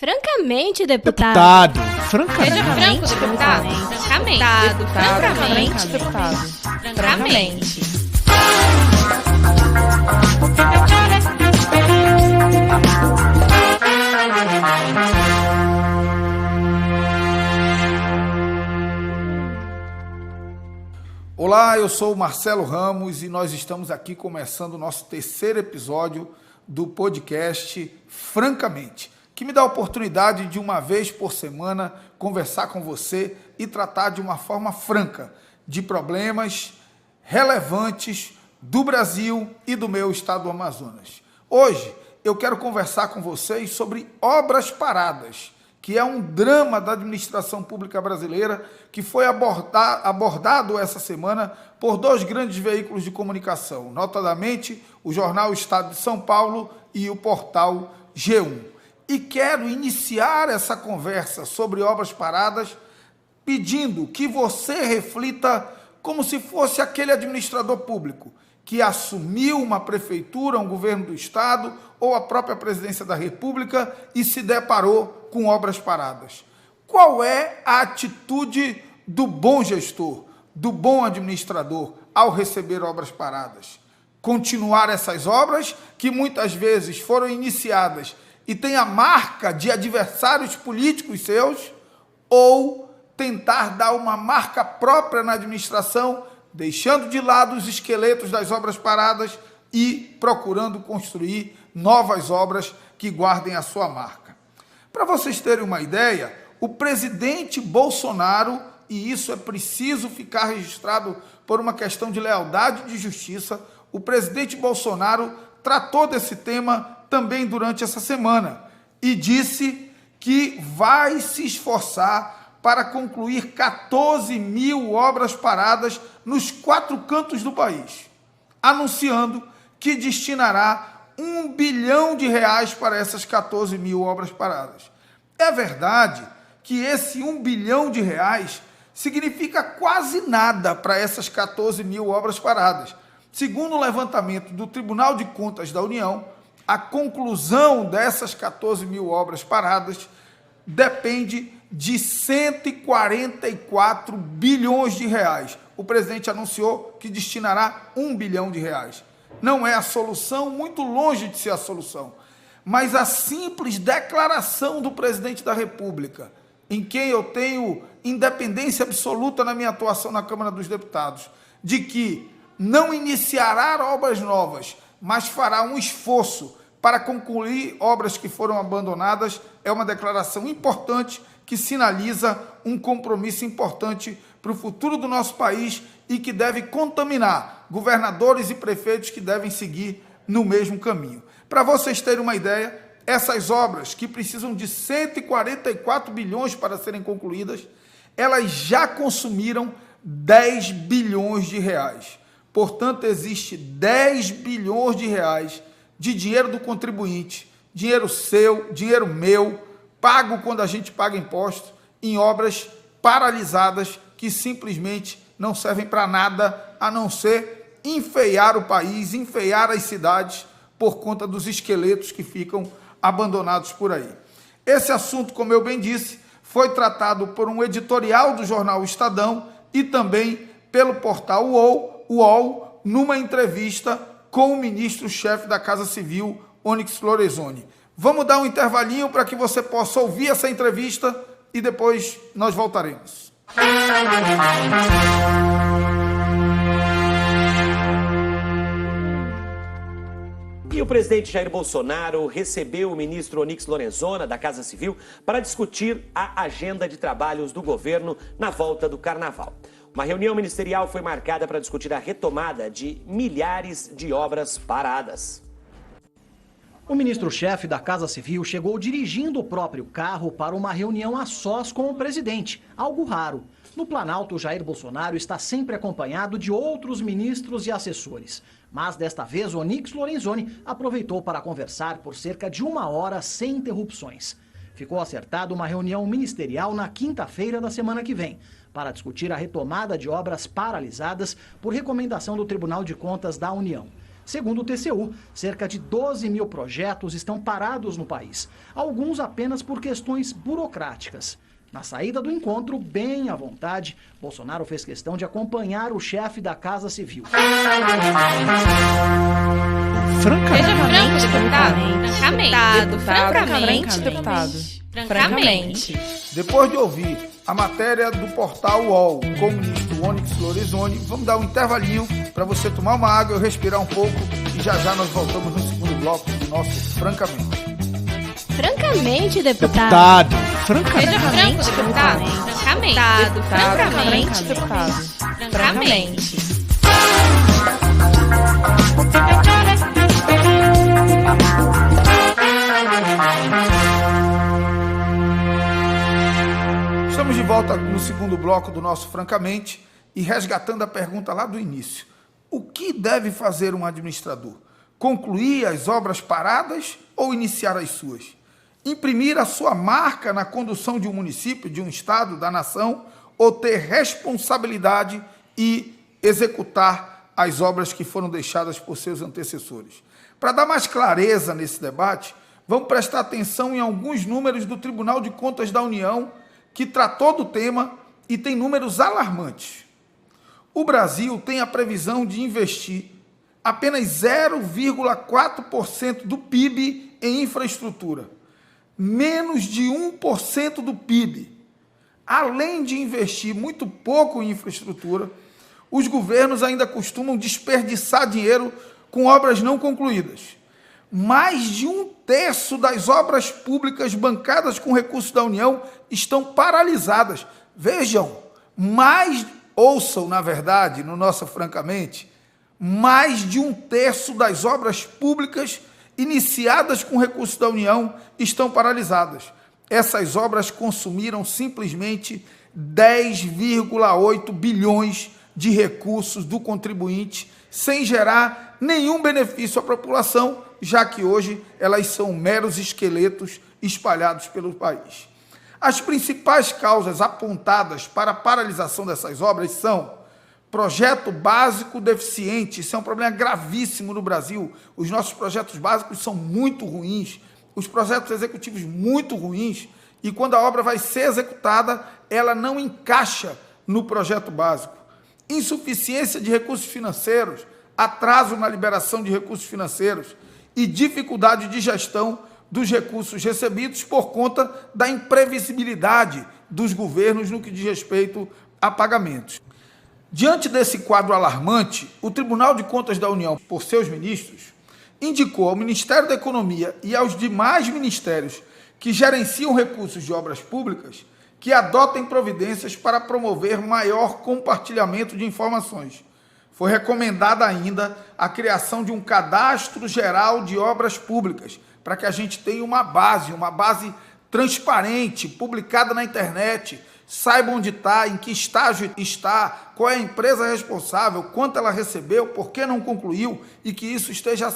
Francamente, deputado. Francamente. Seja franco, deputado. Francamente. Deputado. Francamente. Olá, eu sou o Marcelo Ramos e nós estamos aqui começando o nosso terceiro episódio do podcast Francamente, que me dá a oportunidade de uma vez por semana conversar com você e tratar de uma forma franca de problemas relevantes do Brasil e do meu estado do Amazonas. Hoje eu quero conversar com vocês sobre obras paradas, que é um drama da administração pública brasileira que foi abordado essa semana por dois grandes veículos de comunicação, notadamente o jornal Estado de São Paulo e o portal G1. E quero iniciar essa conversa sobre obras paradas pedindo que você reflita como se fosse aquele administrador público que assumiu uma prefeitura, um governo do Estado ou a própria presidência da República e se deparou com obras paradas. Qual é a atitude do bom gestor, do bom administrador ao receber obras paradas? Continuar essas obras que muitas vezes foram iniciadas e têm a marca de adversários políticos seus, ou tentar dar uma marca própria na administração, deixando de lado os esqueletos das obras paradas e procurando construir novas obras que guardem a sua marca. Para vocês terem uma ideia, o presidente Bolsonaro, e isso é preciso ficar registrado por uma questão de lealdade e de justiça, o presidente Bolsonaro tratou desse tema também durante essa semana e disse que vai se esforçar para concluir 14 mil obras paradas nos 4 cantos do país, anunciando que destinará R$1 bilhão para essas 14 mil obras paradas. É verdade que esse R$1 bilhão significa quase nada para essas 14 mil obras paradas. Segundo o levantamento do Tribunal de Contas da União, a conclusão dessas 14 mil obras paradas depende de 144 bilhões de reais. O presidente anunciou que destinará R$1 bilhão. Não é a solução, muito longe de ser a solução, mas a simples declaração do presidente da República, em quem eu tenho independência absoluta na minha atuação na Câmara dos Deputados, de que não iniciará obras novas, mas fará um esforço para concluir obras que foram abandonadas, é uma declaração importante que sinaliza um compromisso importante para o futuro do nosso país e que deve contaminar governadores e prefeitos que devem seguir no mesmo caminho. Para vocês terem uma ideia, essas obras que precisam de 144 bilhões para serem concluídas, elas já consumiram 10 bilhões de reais. Portanto, existe 10 bilhões de reais de dinheiro do contribuinte, dinheiro seu, dinheiro meu, pago quando a gente paga imposto, em obras paralisadas que simplesmente não servem para nada, a não ser enfeiar o país, enfeiar as cidades por conta dos esqueletos que ficam abandonados por aí. Esse assunto, como eu bem disse, foi tratado por um editorial do jornal Estadão e também pelo portal UOL, numa entrevista com o ministro-chefe da Casa Civil, Onyx Lorenzoni. Vamos dar um intervalinho para que você possa ouvir essa entrevista e depois nós voltaremos. E o presidente Jair Bolsonaro recebeu o ministro Onyx Lorenzoni, da Casa Civil, para discutir a agenda de trabalhos do governo na volta do Carnaval. Uma reunião ministerial foi marcada para discutir a retomada de milhares de obras paradas. O ministro-chefe da Casa Civil chegou dirigindo o próprio carro para uma reunião a sós com o presidente, algo raro. No Planalto, Jair Bolsonaro está sempre acompanhado de outros ministros e assessores. Mas desta vez, Onyx Lorenzoni aproveitou para conversar por cerca de 1 hora sem interrupções. Ficou acertada uma reunião ministerial na quinta-feira da semana que vem, para discutir a retomada de obras paralisadas por recomendação do Tribunal de Contas da União. Segundo o TCU, cerca de 12 mil projetos estão parados no país, alguns apenas por questões burocráticas. Na saída do encontro, bem à vontade, Bolsonaro fez questão de acompanhar o chefe da Casa Civil. Francamente, deputado. Francamente, deputado. Francamente. Depois de ouvir a matéria do portal UOL com o ministro Onyx Lorenzoni, vamos dar um intervalinho para você tomar uma água, respirar um pouco e já nós voltamos no segundo bloco do nosso Francamente. Francamente, deputado. Francamente, deputado. Francamente, deputado. Francamente. Estamos de volta no segundo bloco do nosso Francamente e resgatando a pergunta lá do início. O que deve fazer um administrador? Concluir as obras paradas ou iniciar as suas? Imprimir a sua marca na condução de um município, de um estado, da nação, ou ter responsabilidade e executar as obras que foram deixadas por seus antecessores? Para dar mais clareza nesse debate, vamos prestar atenção em alguns números do Tribunal de Contas da União, que tratou do tema e tem números alarmantes. O Brasil tem a previsão de investir apenas 0,4% do PIB em infraestrutura, menos de 1% do PIB. Além de investir muito pouco em infraestrutura, os governos ainda costumam desperdiçar dinheiro com obras não concluídas. Mais de 1/3 das obras públicas bancadas com recursos da União estão paralisadas. Vejam, ouçam, na verdade, no nosso Francamente, mais de 1/3 das obras públicas iniciadas com recursos da União estão paralisadas. Essas obras consumiram simplesmente 10,8 bilhões de recursos do contribuinte, sem gerar nenhum benefício à população, já que hoje elas são meros esqueletos espalhados pelo país. As principais causas apontadas para a paralisação dessas obras são projeto básico deficiente. Isso é um problema gravíssimo no Brasil. Os nossos projetos básicos são muito ruins, os projetos executivos muito ruins, e quando a obra vai ser executada, ela não encaixa no projeto básico. Insuficiência de recursos financeiros, atraso na liberação de recursos financeiros e dificuldade de gestão dos recursos recebidos por conta da imprevisibilidade dos governos no que diz respeito a pagamentos. Diante desse quadro alarmante, o Tribunal de Contas da União, por seus ministros, indicou ao Ministério da Economia e aos demais ministérios que gerenciam recursos de obras públicas que adotem providências para promover maior compartilhamento de informações. Foi recomendada ainda a criação de um cadastro geral de obras públicas, para que a gente tenha uma base transparente, publicada na internet, saiba onde está, em que estágio está, qual é a empresa responsável, quanto ela recebeu, por que não concluiu, e que isso esteja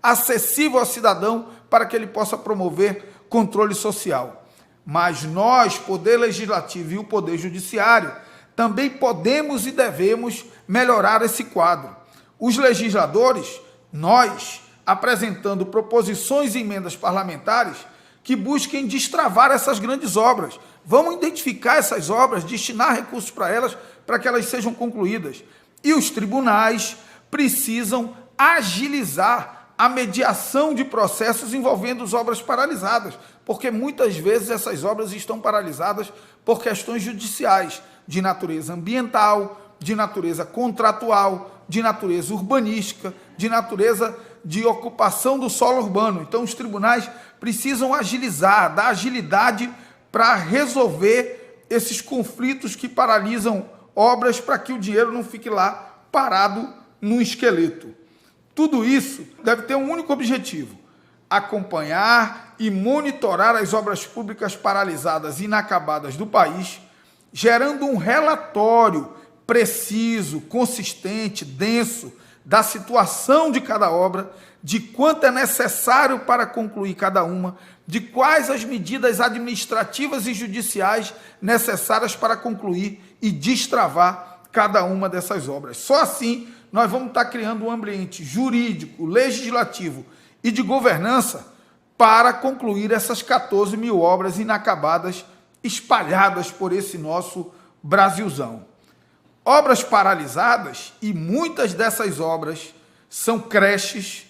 acessível ao cidadão para que ele possa promover controle social. Mas nós, Poder Legislativo e o Poder Judiciário, também podemos e devemos melhorar esse quadro. Os legisladores, nós, apresentando proposições e emendas parlamentares que busquem destravar essas grandes obras. Vamos identificar essas obras, destinar recursos para elas, para que elas sejam concluídas. E os tribunais precisam agilizar a mediação de processos envolvendo as obras paralisadas, porque muitas vezes essas obras estão paralisadas por questões judiciais, de natureza ambiental, de natureza contratual, de natureza urbanística, de natureza de ocupação do solo urbano. Então, os tribunais precisam agilizar, dar agilidade para resolver esses conflitos que paralisam obras, para que o dinheiro não fique lá parado num esqueleto. Tudo isso deve ter um único objetivo: acompanhar e monitorar as obras públicas paralisadas e inacabadas do país, gerando um relatório preciso, consistente, denso, da situação de cada obra, de quanto é necessário para concluir cada uma, de quais as medidas administrativas e judiciais necessárias para concluir e destravar cada uma dessas obras. Só assim nós vamos estar criando um ambiente jurídico, legislativo e de governança para concluir essas 14 mil obras inacabadas espalhadas por esse nosso Brasilzão. Obras paralisadas, e muitas dessas obras são creches,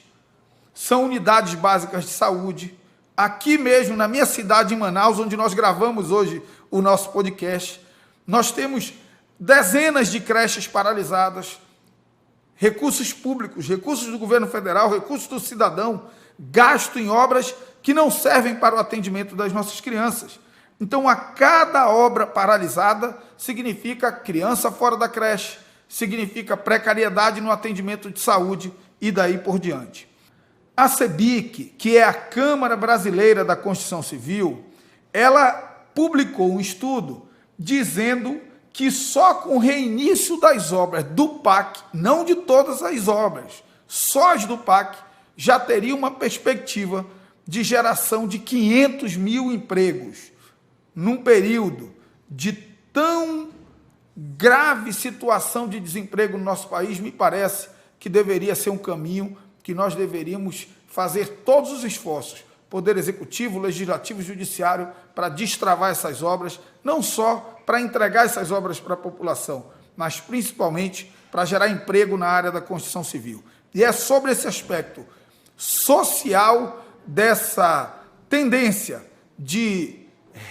são unidades básicas de saúde. Aqui mesmo, na minha cidade, em Manaus, onde nós gravamos hoje o nosso podcast, nós temos dezenas de creches paralisadas, recursos públicos, recursos do governo federal, recursos do cidadão, gasto em obras que não servem para o atendimento das nossas crianças. Então, a cada obra paralisada significa criança fora da creche, significa precariedade no atendimento de saúde e daí por diante. A CEBIC, que é a Câmara Brasileira da Construção Civil, ela publicou um estudo dizendo que só com o reinício das obras do PAC, não de todas as obras, só as do PAC, já teria uma perspectiva de geração de 500 mil empregos. Num período de tão grave situação de desemprego no nosso país, me parece que deveria ser um caminho que nós deveríamos fazer todos os esforços, Poder Executivo, Legislativo e Judiciário, para destravar essas obras, não só para entregar essas obras para a população, mas principalmente para gerar emprego na área da construção civil. E é sobre esse aspecto social dessa tendência de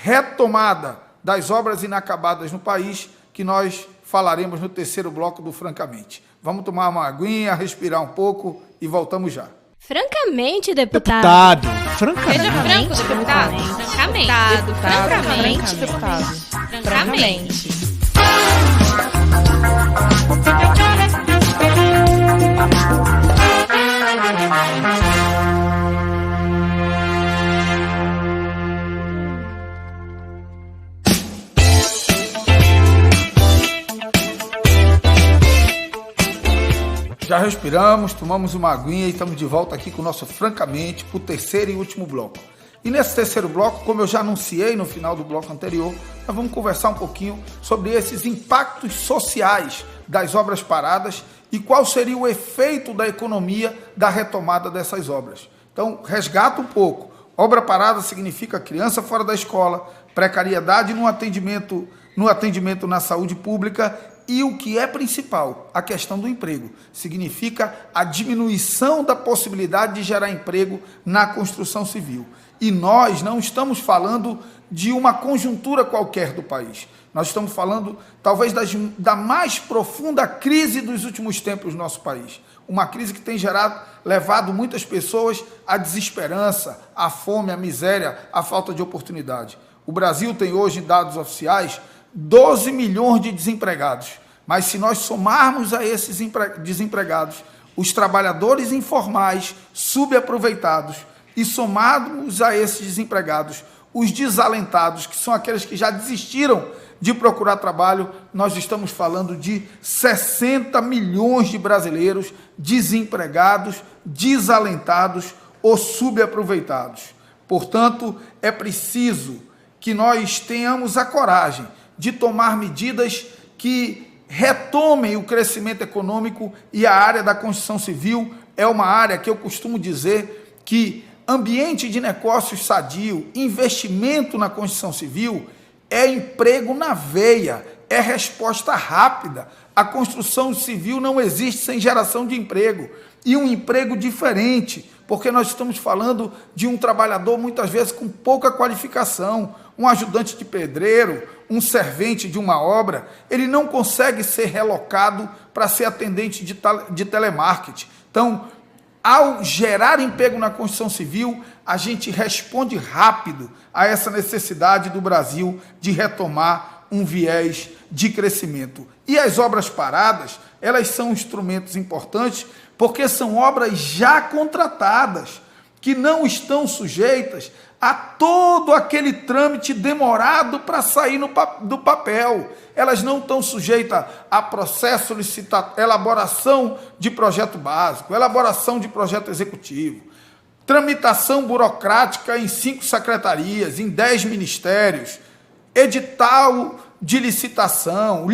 retomada das obras inacabadas no país que nós falaremos no terceiro bloco do Francamente. Vamos tomar uma aguinha, respirar um pouco e voltamos já. Francamente, deputado. Seja franco, deputado. Francamente. Francamente, deputado. Francamente. Já respiramos, tomamos uma aguinha e estamos de volta aqui com o nosso Francamente para o terceiro e último bloco. E nesse terceiro bloco, como eu já anunciei no final do bloco anterior, nós vamos conversar um pouquinho sobre esses impactos sociais das obras paradas e qual seria o efeito da economia da retomada dessas obras. Então, resgata um pouco. Obra parada significa criança fora da escola, precariedade no atendimento na saúde pública. E o que é principal, a questão do emprego, significa a diminuição da possibilidade de gerar emprego na construção civil. E nós não estamos falando de uma conjuntura qualquer do país. Nós estamos falando, talvez, da mais profunda crise dos últimos tempos no nosso país. Uma crise que tem levado muitas pessoas à desesperança, à fome, à miséria, à falta de oportunidade. O Brasil tem hoje, em dados oficiais, 12 milhões de desempregados. Mas se nós somarmos a esses desempregados os trabalhadores informais subaproveitados e somarmos a esses desempregados os desalentados, que são aqueles que já desistiram de procurar trabalho, nós estamos falando de 60 milhões de brasileiros desempregados, desalentados ou subaproveitados. Portanto, é preciso que nós tenhamos a coragem de tomar medidas que retomem o crescimento econômico, e a área da construção civil é uma área que eu costumo dizer que ambiente de negócios sadio, investimento na construção civil é emprego na veia, é resposta rápida. A construção civil não existe sem geração de emprego, e um emprego diferente, porque nós estamos falando de um trabalhador muitas vezes com pouca qualificação, um ajudante de pedreiro, um servente de uma obra, ele não consegue ser relocado para ser atendente de telemarketing. Então, ao gerar emprego na construção civil, a gente responde rápido a essa necessidade do Brasil de retomar um viés de crescimento. E as obras paradas, elas são instrumentos importantes porque são obras já contratadas, que não estão sujeitas a todo aquele trâmite demorado para sair do papel. Elas não estão sujeitas a processo elaboração de projeto básico, elaboração de projeto executivo, tramitação burocrática em 5 secretarias, em 10 ministérios, edital de licitação,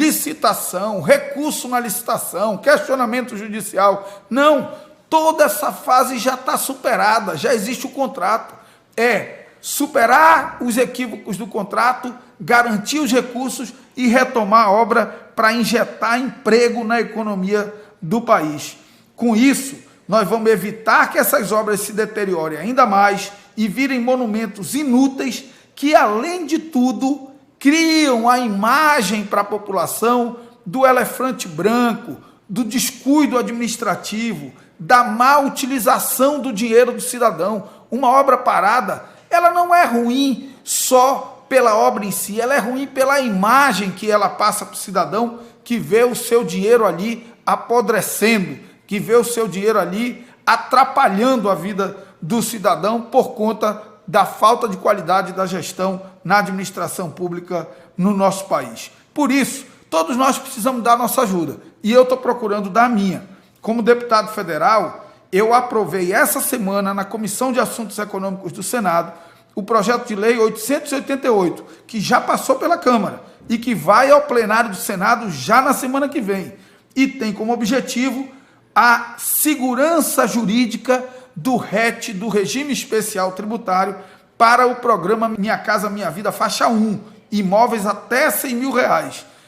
recurso na licitação, questionamento judicial. Não, toda essa fase já está superada, já existe o contrato. É superar os equívocos do contrato, garantir os recursos e retomar a obra para injetar emprego na economia do país. Com isso, nós vamos evitar que essas obras se deteriorem ainda mais e virem monumentos inúteis que, além de tudo, criam a imagem para a população do elefante branco, do descuido administrativo, da má utilização do dinheiro do cidadão. Uma obra parada, ela não é ruim só pela obra em si, ela é ruim pela imagem que ela passa para o cidadão, que vê o seu dinheiro ali apodrecendo, que vê o seu dinheiro ali atrapalhando a vida do cidadão por conta da falta de qualidade da gestão na administração pública no nosso país. Por isso, todos nós precisamos dar nossa ajuda, e eu estou procurando dar a minha. Como deputado federal, eu aprovei essa semana na Comissão de Assuntos Econômicos do Senado o projeto de lei 888, que já passou pela Câmara e que vai ao plenário do Senado já na semana que vem, e tem como objetivo a segurança jurídica do RET, do Regime Especial Tributário, para o programa Minha Casa Minha Vida Faixa 1, imóveis até R$100 mil.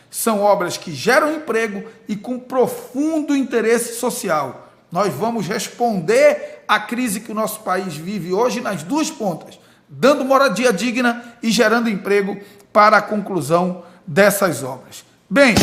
São obras que geram emprego e com profundo interesse social. Nós vamos responder à crise que o nosso país vive hoje nas duas pontas, dando moradia digna e gerando emprego para a conclusão dessas obras. Bem,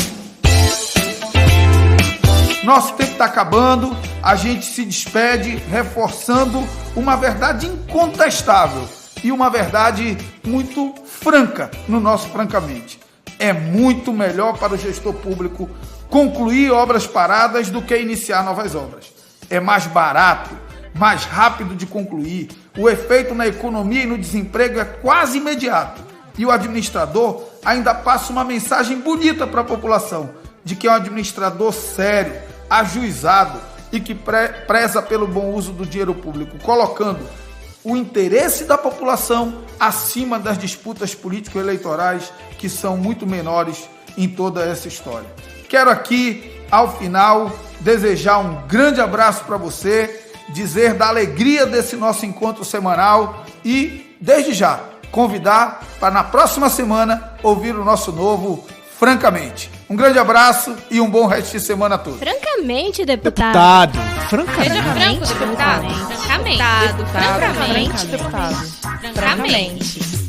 nosso tempo está acabando, a gente se despede reforçando uma verdade incontestável e uma verdade muito franca no nosso Francamente. É muito melhor para o gestor público concluir obras paradas do que iniciar novas obras. É mais barato, mais rápido de concluir, o efeito na economia e no desemprego é quase imediato. E o administrador ainda passa uma mensagem bonita para a população, de que é um administrador sério, ajuizado e que preza pelo bom uso do dinheiro público, colocando o interesse da população acima das disputas político-eleitorais, que são muito menores em toda essa história. Quero aqui, ao final, desejar um grande abraço para você, dizer da alegria desse nosso encontro semanal e, desde já, convidar para na próxima semana ouvir o nosso novo Francamente. Um grande abraço e um bom resto de semana a todos. Francamente, deputado. Seja franco, deputado. Francamente. Francamente, deputado. Francamente.